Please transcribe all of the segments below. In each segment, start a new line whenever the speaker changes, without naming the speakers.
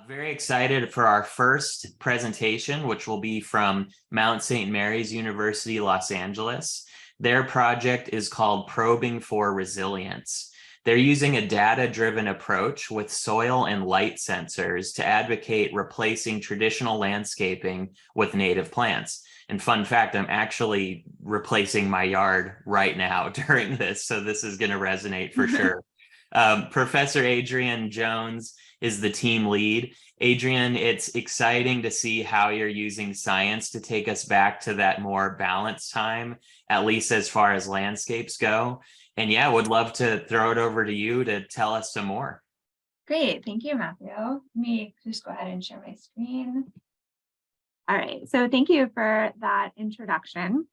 Very excited for our first presentation, which will be from Mount St. Mary's University, Los Angeles. Their project is called Probing for Resilience. They're using a data-driven approach with soil and light sensors to advocate replacing traditional landscaping with native plants. And fun fact, I'm actually replacing my yard right now during this, so this is going to resonate for sure. Professor Adrian Jones is the team lead. Adrian, it's exciting to see how you're using science to take us back to that more balanced time, at least as far as landscapes go. And yeah, would love to throw it over to you to tell us some more.
Great, thank you, Matthew. Let me just go ahead and share my screen. All right, so thank you for that introduction.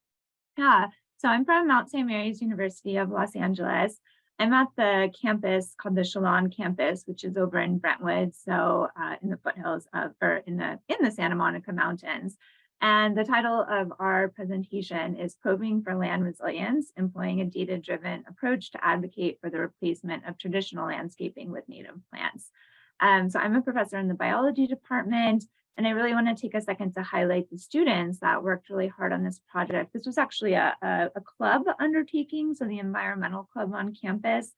Yeah, so I'm from Mount St. Mary's University of Los Angeles. I'm at the campus called the Shalon campus, which is over in Brentwood, so in the foothills of, or in the Santa Monica Mountains. And the title of our presentation is Probing for Land Resilience, Employing a Data-Driven Approach to Advocate for the Replacement of Traditional Landscaping with Native Plants. So I'm a professor in the biology department, and I really want to take a second to highlight the students that worked really hard on this project. This was actually a club undertaking, so the environmental club on campus.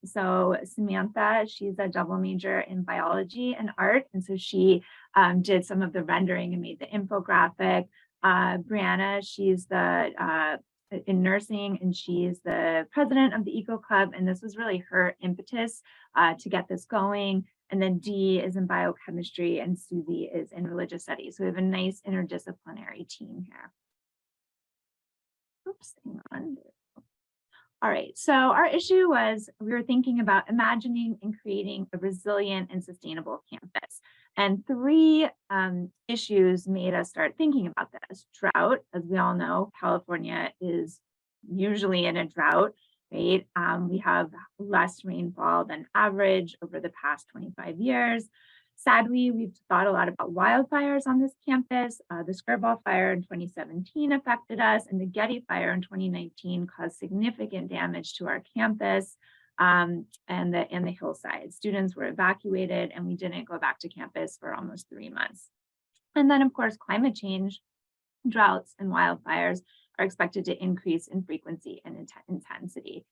So Samantha, she's a double major in biology and art, and so she did some of the rendering and made the infographic. Brianna, she's in nursing, and she's the president of the Eco Club, and this was really her impetus to get this going. And then Dee is in biochemistry, and Susie is in religious studies. So we have a nice interdisciplinary team here. Oops, hang on. All right, so our issue was we were thinking about imagining and creating a resilient and sustainable campus. And three issues made us start thinking about this. Drought, as we all know, California is usually in a drought, right? We have less rainfall than average over the past 25 years. Sadly, we've thought a lot about wildfires on this campus. The Skirball fire in 2017 affected us, and the Getty fire in 2019 caused significant damage to our campus and the hillside. Students were evacuated, and we didn't go back to campus for almost 3 months. And then, of course, climate change, droughts, and wildfires are expected to increase in frequency and intensity.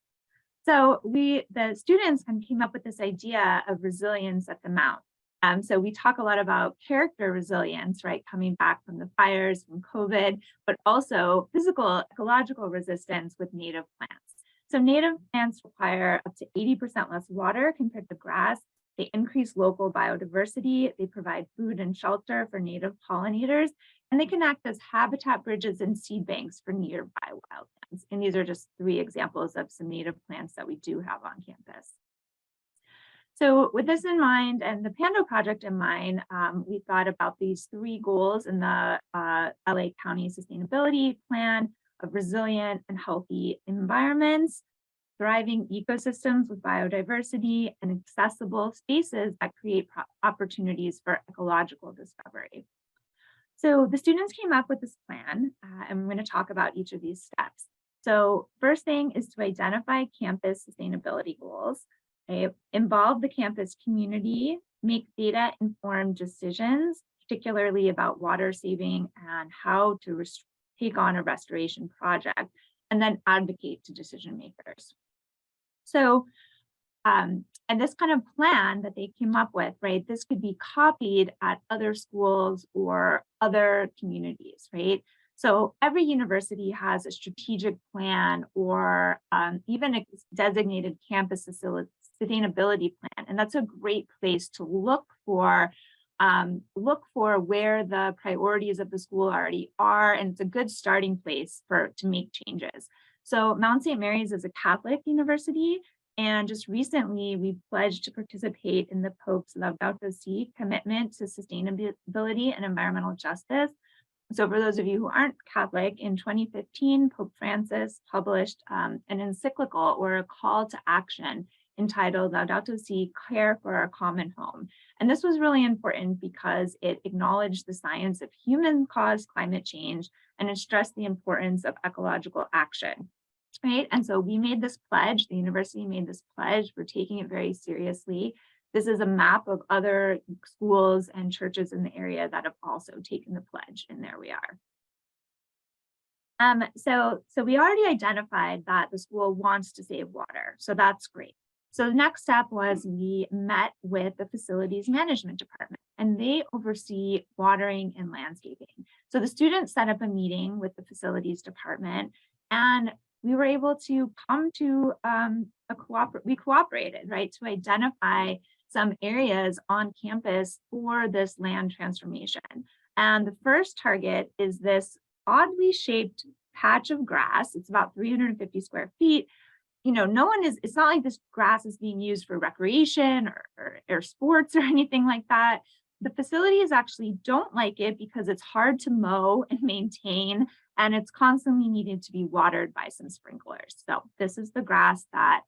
So the students came up with this idea of resilience at the Mount. So we talk a lot about character resilience, right? Coming back from the fires, from COVID, but also physical ecological resistance with native plants. So native plants require up to 80% less water compared to grass. They increase local biodiversity. They provide food and shelter for native pollinators, and they can act as habitat bridges and seed banks for nearby wildlands. And these are just 3 examples of some native plants that we do have on campus. So with this in mind and the Pando project in mind, we thought about these 3 goals in the LA County Sustainability Plan of resilient and healthy environments, thriving ecosystems with biodiversity, and accessible spaces that create opportunities for ecological discovery. So the students came up with this plan, and we're going to talk about each of these steps. So first thing is to identify campus sustainability goals. Involve the campus community, make data-informed decisions, particularly about water saving and how to take on a restoration project, and then advocate to decision makers. So, and this kind of plan that they came up with, right, this could be copied at other schools or other communities, right? So every university has a strategic plan or even a designated campus sustainability plan, and that's a great place to look for where the priorities of the school already are, and it's a good starting place to make changes. So Mount St. Mary's is a Catholic university, and just recently we pledged to participate in the Pope's Laudato Si commitment to sustainability and environmental justice. So for those of you who aren't Catholic, in 2015, Pope Francis published an encyclical or a call to action entitled Laudato Si, Care for Our Common Home. And this was really important because it acknowledged the science of human-caused climate change, and it stressed the importance of ecological action. Right? And so we made this pledge, the university made this pledge, we're taking it very seriously. This is a map of other schools and churches in the area that have also taken the pledge, and there we are. So we already identified that the school wants to save water, so that's great. So the next step was we met with the facilities management department, and they oversee watering and landscaping. So the students set up a meeting with the facilities department, and we were able to come to we cooperated, right, to identify some areas on campus for this land transformation. And the first target is this oddly shaped patch of grass. It's about 350 square feet. It's not like this grass is being used for recreation or sports or anything like that. The facilities actually don't like it because it's hard to mow and maintain, and it's constantly needed to be watered by some sprinklers. So this is the grass that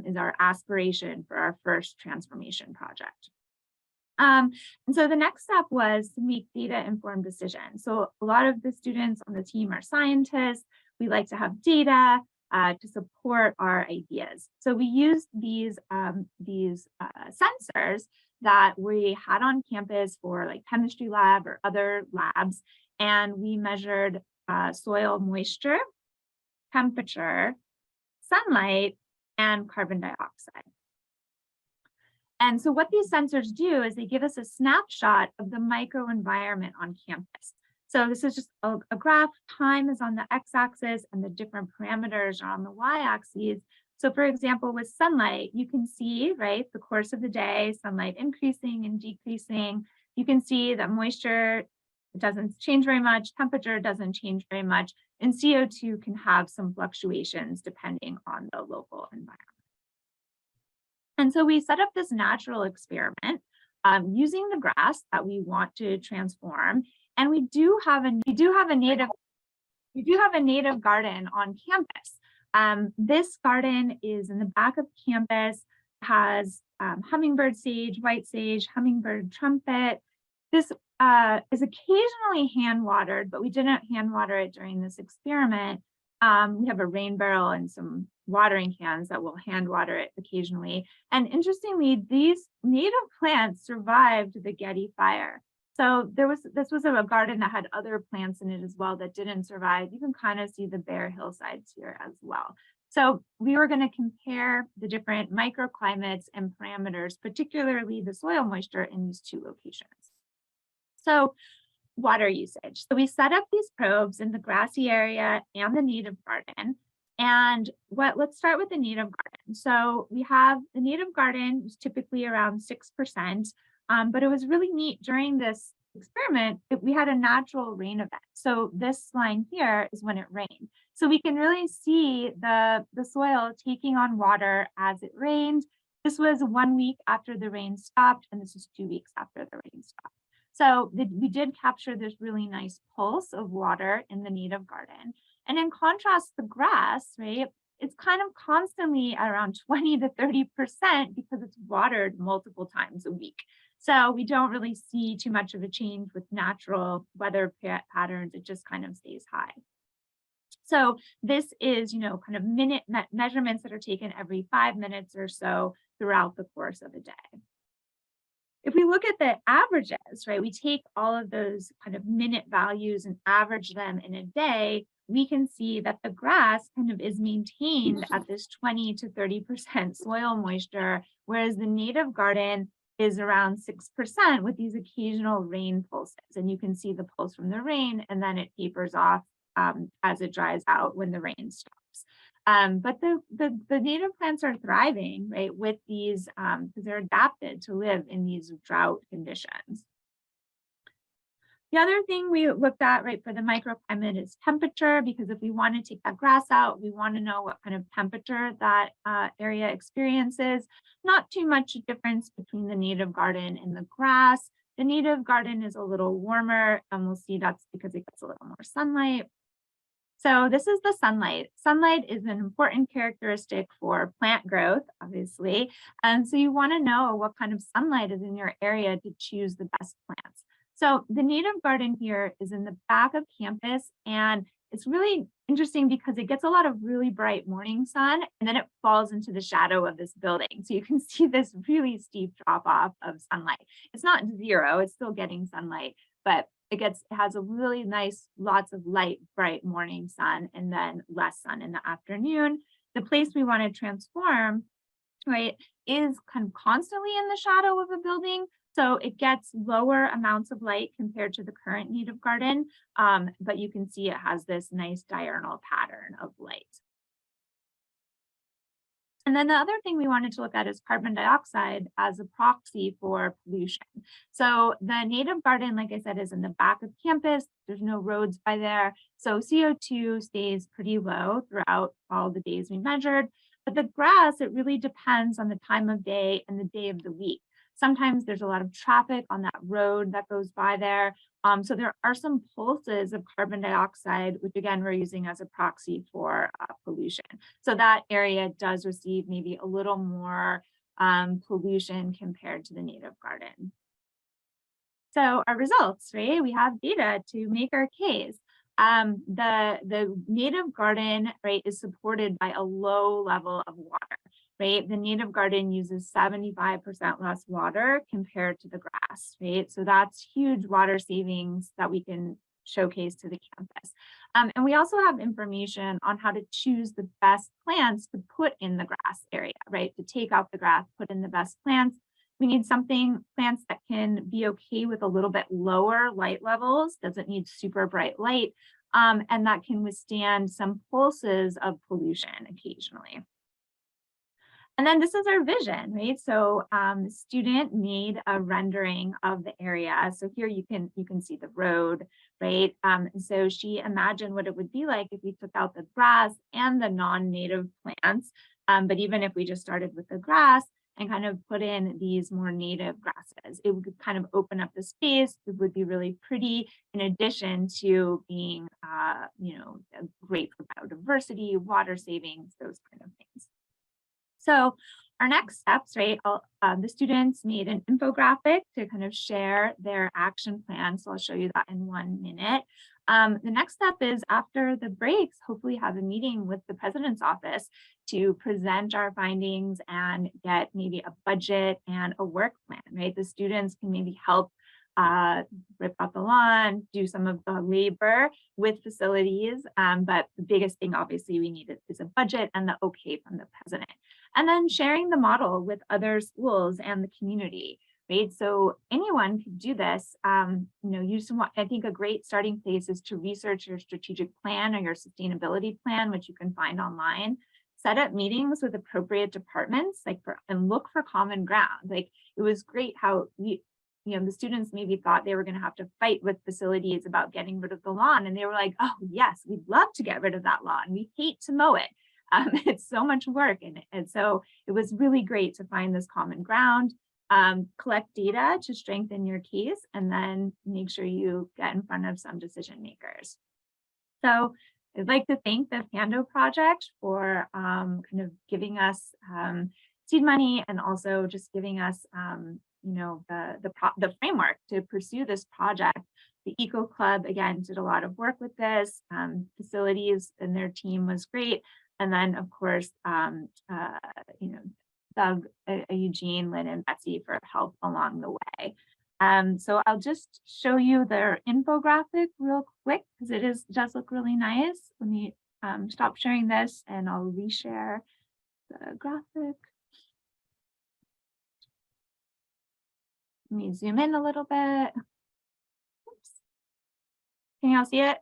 is our aspiration for our first transformation project. And so the next step was to make data-informed decisions. So a lot of the students on the team are scientists. We like to have data to support our ideas. So we used these sensors that we had on campus for like chemistry lab or other labs, and we measured soil moisture, temperature, sunlight, and carbon dioxide. And so what these sensors do is they give us a snapshot of the microenvironment on campus. So this is just a graph. Time is on the x-axis and the different parameters are on the y-axis. So for example, with sunlight, you can see, right, the course of the day, sunlight increasing and decreasing. You can see that moisture doesn't change very much, temperature doesn't change very much, and CO2 can have some fluctuations depending on the local environment. And so we set up this natural experiment using the grass that we want to transform. And we do have a native garden on campus. This garden is in the back of campus, has hummingbird sage, white sage, hummingbird trumpet. This is occasionally hand watered, but we didn't hand water it during this experiment. We have a rain barrel and some watering cans that will hand water it occasionally. And interestingly, these native plants survived the Getty fire. So this was a garden that had other plants in it as well that didn't survive. You can kind of see the bare hillsides here as well. So we were going to compare the different microclimates and parameters, particularly the soil moisture in these two locations. So water usage. So we set up these probes in the grassy area and the native garden. And let's start with the native garden. So we have the native garden is typically around 6%, but it was really neat during this experiment, we had a natural rain event. So this line here is when it rained. So we can really see the soil taking on water as it rained. This was 1 week after the rain stopped, and this was 2 weeks after the rain stopped. So we did capture this really nice pulse of water in the native garden. And in contrast, the grass, right, it's kind of constantly at around 20 to 30% because it's watered multiple times a week. So we don't really see too much of a change with natural weather patterns. It just kind of stays high. So this is, kind of minute measurements that are taken every 5 minutes or so throughout the course of a day. If we look at the averages, right, we take all of those kind of minute values and average them in a day, we can see that the grass kind of is maintained at this 20 to 30% soil moisture, whereas the native garden is around 6% with these occasional rain pulses. And you can see the pulse from the rain, and then it tapers off as it dries out when the rain stops. But the native plants are thriving, right, with these, because they're adapted to live in these drought conditions. The other thing we looked at, right, for the microclimate is temperature, because if we want to take that grass out, we want to know what kind of temperature that area experiences. Not too much difference between the native garden and the grass. The native garden is a little warmer, and we'll see that's because it gets a little more sunlight. So this is the sunlight. Sunlight is an important characteristic for plant growth, obviously. And so you want to know what kind of sunlight is in your area to choose the best plants. So the native garden here is in the back of campus, and it's interesting because it gets a lot of really bright morning sun and then it falls into the shadow of this building. So you can see this really steep drop off of sunlight. It's not zero, it's still getting sunlight, but it has a really nice, lots of light, bright morning sun and then less sun in the afternoon. The place we want to transform, right, is kind of constantly in the shadow of a building. So it gets lower amounts of light compared to the current native garden, but you can see it has this nice diurnal pattern of light. And then the other thing we wanted to look at is carbon dioxide as a proxy for pollution. So the native garden, like I said, is in the back of campus. There's no roads by there. So CO2 stays pretty low throughout all the days we measured. But the grass, it really depends on the time of day and the day of the week. Sometimes there's a lot of traffic on that road that goes by there. So there are some pulses of carbon dioxide, which again, we're using as a proxy for pollution. So that area does receive maybe a little more pollution compared to the native garden. So our results, right? We have data to make our case. The native garden, right, is supported by a low level of water, right? The native garden uses 75% less water compared to the grass, right? So that's huge water savings that we can showcase to the campus. And we also have information on how to choose the best plants to put in the grass area, right? To take out the grass, put in the best plants. We need plants that can be okay with a little bit lower light levels, doesn't need super bright light, and that can withstand some pulses of pollution occasionally. And then this is our vision, right? So the student made a rendering of the area. So here you can see the road, right? So she imagined what it would be like if we took out the grass and the non-native plants. But even if we just started with the grass and kind of put in these more native grasses, it would kind of open up the space. It would be really pretty, in addition to being, great for biodiversity, water savings, those kind of things. So our next steps, right, the students made an infographic to kind of share their action plan. So I'll show you that in 1 minute. The next step is after the breaks, hopefully have a meeting with the president's office to present our findings and get maybe a budget and a work plan, right? The students can maybe help rip out the lawn, do some of the labor with facilities. But the biggest thing, obviously, we need is a budget and the okay from the president. And then sharing the model with other schools and the community, right? So anyone could do this. I think a great starting place is to research your strategic plan or your sustainability plan, which you can find online. Set up meetings with appropriate departments, and look for common ground. Like, it was great how the students maybe thought they were going to have to fight with facilities about getting rid of the lawn. And they were like, oh, yes, we'd love to get rid of that lawn. We hate to mow it. It's so much work. And so it was really great to find this common ground, collect data to strengthen your case, and then make sure you get in front of some decision makers. So I'd like to thank the Pando project for kind of giving us seed money and also just giving us the framework to pursue this project. The Eco Club, again, did a lot of work with this. Facilities and their team was great. And then, of course, Doug, Eugene, Lynn, and Betsy for help along the way. So I'll just show you their infographic real quick because it does look really nice. Let me stop sharing this and I'll reshare the graphic. Let me zoom in a little bit. Oops. Can y'all see it?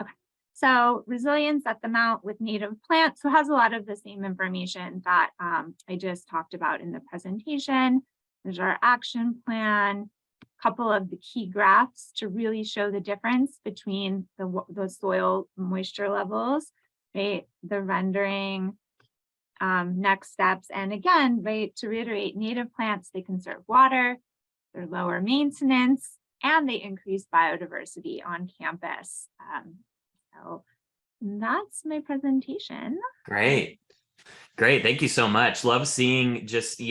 Okay. So resilience at the mount with native plants. So it has a lot of the same information that I just talked about in the presentation. There's our action plan, a couple of the key graphs to really show the difference between the soil moisture levels, right? The rendering, next steps. And again, right, to reiterate, native plants, they conserve water, they're lower maintenance, and they increase biodiversity on campus. So that's my presentation.
Great. Great. Thank you so much. Love seeing just,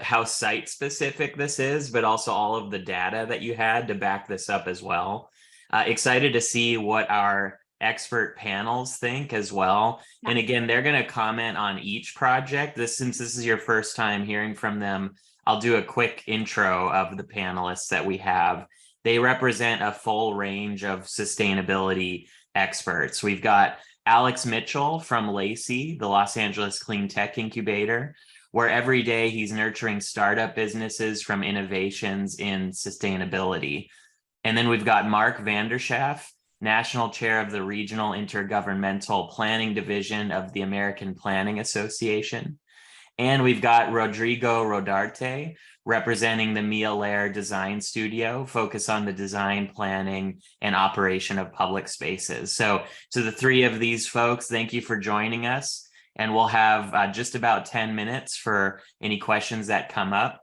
how site specific this is, but also all of the data that you had to back this up as well. Excited to see what our expert panels think as well.
Yeah.
And again, they're going to comment on each project. Since this is your first time hearing from them, I'll do a quick intro of the panelists that we have. They represent a full range of sustainability experts. We've got Alex Mitchell from Lacey, the Los Angeles Clean Tech Incubator, where every day he's nurturing startup businesses from innovations in sustainability. And then we've got Mark Vanderschaff, National Chair of the Regional Intergovernmental Planning Division of the American Planning Association. And we've got Rodrigo Rodarte, representing the Mia Lair Design Studio, focus on the design, planning, and operation of public spaces. So to the three of these folks, thank you for joining us. And we'll have just about 10 minutes for any questions that come up.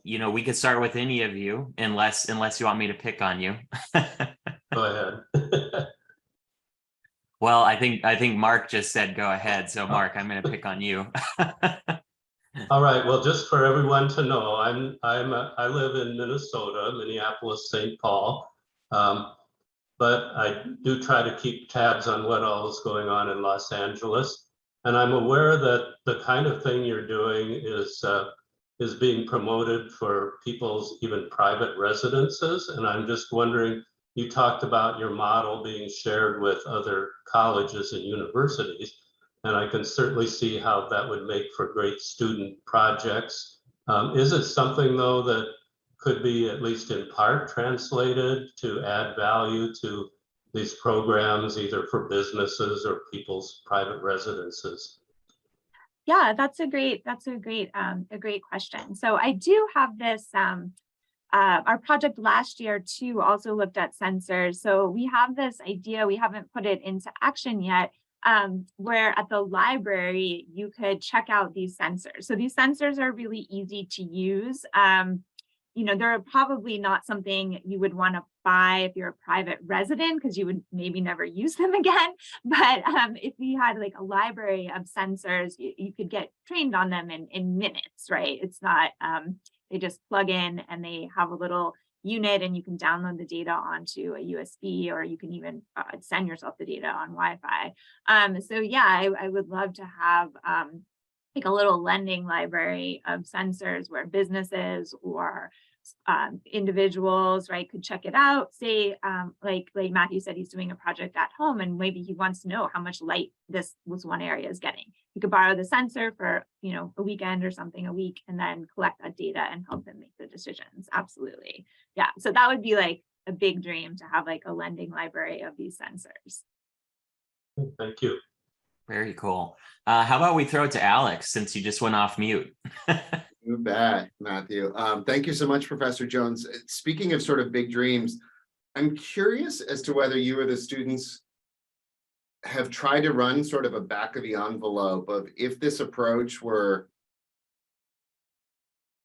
We could start with any of you, unless you want me to pick on you.
Go ahead.
Well, I think Mark just said go ahead. So Mark, I'm going to pick on you.
All right. Well, just for everyone to know, I live in Minnesota, Minneapolis, St. Paul, but I do try to keep tabs on what all is going on in Los Angeles, and I'm aware that the kind of thing you're doing is being promoted for people's even private residences, and I'm just wondering. You talked about your model being shared with other colleges and universities, and I can certainly see how that would make for great student projects. Is it something, though, that could be at least in part translated to add value to these programs, either for businesses or people's private residences?
Yeah, that's a great question. So I do have this. Our project last year too also looked at sensors. So we have this idea, we haven't put it into action yet, where at the library you could check out these sensors. So these sensors are really easy to use. They're probably not something you would want to buy if you're a private resident, because you would maybe never use them again. But if you had like a library of sensors, you could get trained on them in minutes, right? It's not, they just plug in and they have a little unit and you can download the data onto a USB, or you can even send yourself the data on Wi-Fi. So yeah, I would love to have like a little lending library of sensors where businesses or individuals, right, could check it out. Say, like Matthew said, he's doing a project at home and maybe he wants to know how much light this one area is getting. You could borrow the sensor for, a weekend or something, a week, and then collect that data and help them make the decisions. Absolutely. Yeah. So that would be like a big dream, to have like a lending library of these sensors.
Thank you.
Very cool. How about we throw it to Alex, since you just went off mute?
You bet, Matthew. Thank you so much, Professor Jones. Speaking of sort of big dreams, I'm curious as to whether you or the students have tried to run sort of a back of the envelope of, if this approach were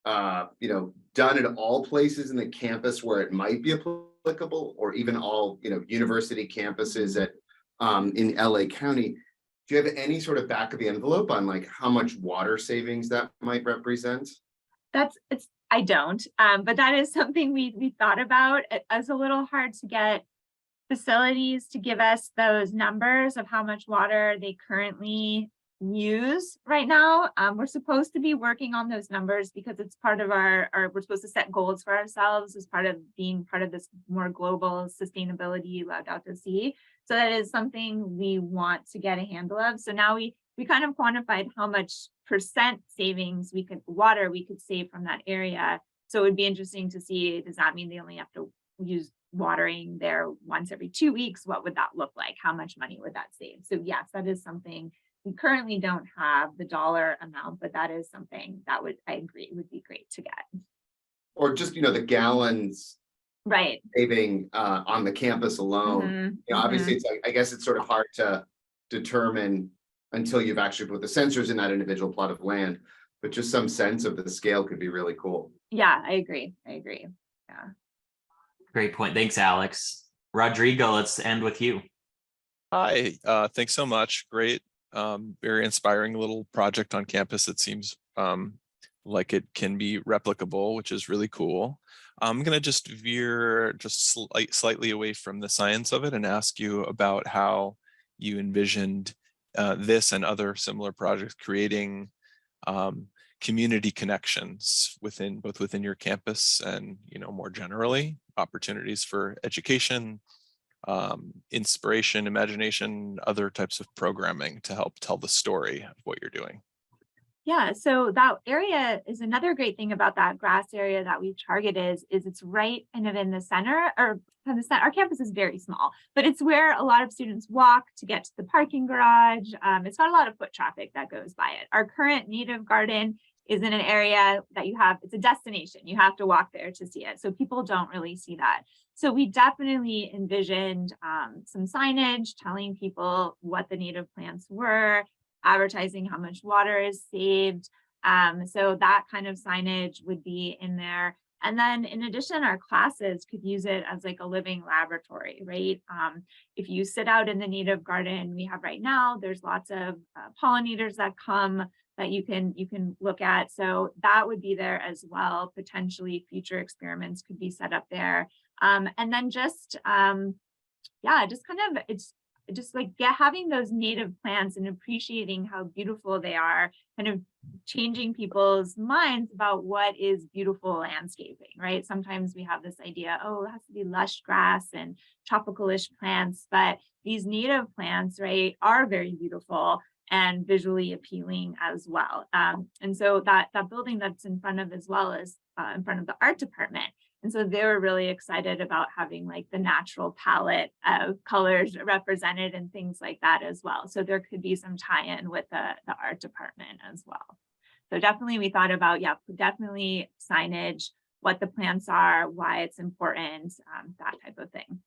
done at all places in the campus where it might be applicable, or even all university campuses at in LA County. Do you have any sort of back of the envelope on like how much water savings that might represent?
I don't, but that is something we thought about. It was a little hard to get facilities to give us those numbers of how much water they currently use right now. We're supposed to be working on those numbers because it's part of we're supposed to set goals for ourselves as part of being part of this more global sustainability Laudato Si. So that is something we want to get a handle of. So now we kind of quantified how much percent savings water we could save from that area. So it would be interesting to see, does that mean they only have to use watering there once every 2 weeks? What would that look like? How much money would that save? So yes, that is something we currently don't have the dollar amount, but that is something that I agree would be great to get.
Or just, the gallons
right
saving on the campus alone. Obviously it's like, I guess it's sort of hard to determine until you've actually put the sensors in that individual plot of land, but just some sense of the scale could be really cool.
Yeah, I agree. Yeah.
Great point. Thanks, Alex. Rodrigo, let's end with you.
Hi, thanks so much. Great, very inspiring little project on campus that seems like it can be replicable, which is really cool. I'm gonna just veer just slightly away from the science of it and ask you about how you envisioned this and other similar projects creating community connections both within your campus and, you know, more generally, opportunities for education, inspiration, imagination, other types of programming to help tell the story of what you're doing.
Yeah, so that area is another great thing about that grass area that we've targeted is it's right kind of in the center, or kind of our campus is very small, but it's where a lot of students walk to get to the parking garage. It's got a lot of foot traffic that goes by it. Our current native garden is in an area that it's a destination. You have to walk there to see it. So people don't really see that. So we definitely envisioned some signage telling people what the native plants were, advertising how much water is saved. So that kind of signage would be in there. And then in addition, our classes could use it as like a living laboratory, right? If you sit out in the native garden we have right now, there's lots of pollinators that come that you can look at. So that would be there as well. Potentially future experiments could be set up there. And then just, yeah, just kind of, it's just like having those native plants and appreciating how beautiful they are, kind of changing people's minds about what is beautiful landscaping, right? Sometimes we have this idea, oh, it has to be lush grass and tropicalish plants, but these native plants, right, are very beautiful and visually appealing as well. And so that building that's in front of as well is in front of the art department. And so they were really excited about having like the natural palette of colors represented and things like that as well. So there could be some tie-in with the art department as well. So definitely we thought about, yeah, definitely signage, what the plants are, why it's important, that type of thing.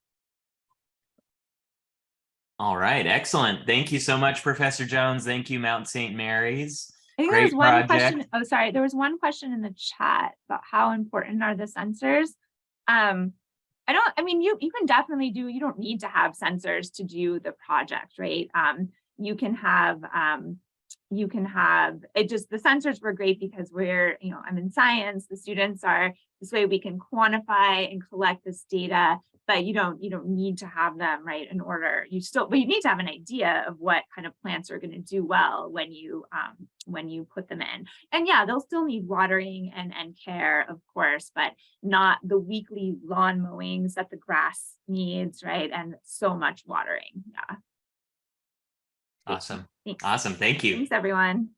All right, excellent. Thank you so much, Professor Jones. Thank you, Mount St. Mary's.
I think
Great
there was one
project.
question. Oh, sorry. There was one question in the chat about how important are the sensors. I mean, you can definitely you don't need to have sensors to do the project, right? You can have it just, the sensors were great because I'm in science, the students are, this way we can quantify and collect this data, but you don't need to have them, right, in order. But you need to have an idea of what kind of plants are going to do well when you put them in. And yeah, they'll still need watering and care, of course, but not the weekly lawn mowings that the grass needs, right? And so much watering. Yeah.
Awesome.
Thanks.
Awesome. Thank you.
Thanks, everyone.